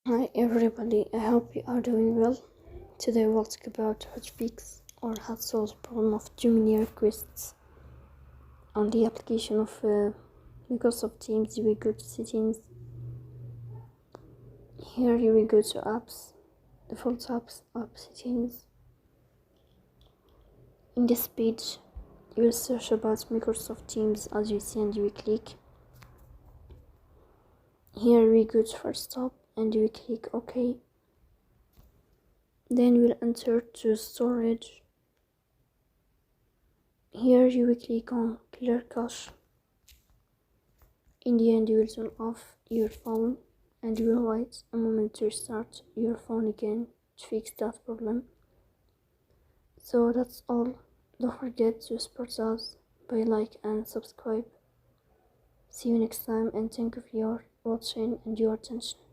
Hi everybody, I hope you are doing well. Today we'll talk about how to fix or how to solve the problem of too many requests on the application of Microsoft Teams. You will go to settings. Here you will go to apps, default apps, app settings. In this page you will search about Microsoft Teams as you see and you will click. Here we go to first stop and you will click OK. Then we'll enter to storage. Here you will click on clear cache. In the end you will turn off your phone and you will wait a moment to restart your phone again to fix that problem. So that's all. Don't forget to support us by like and subscribe. See you next time and thank you for your watching and your attention.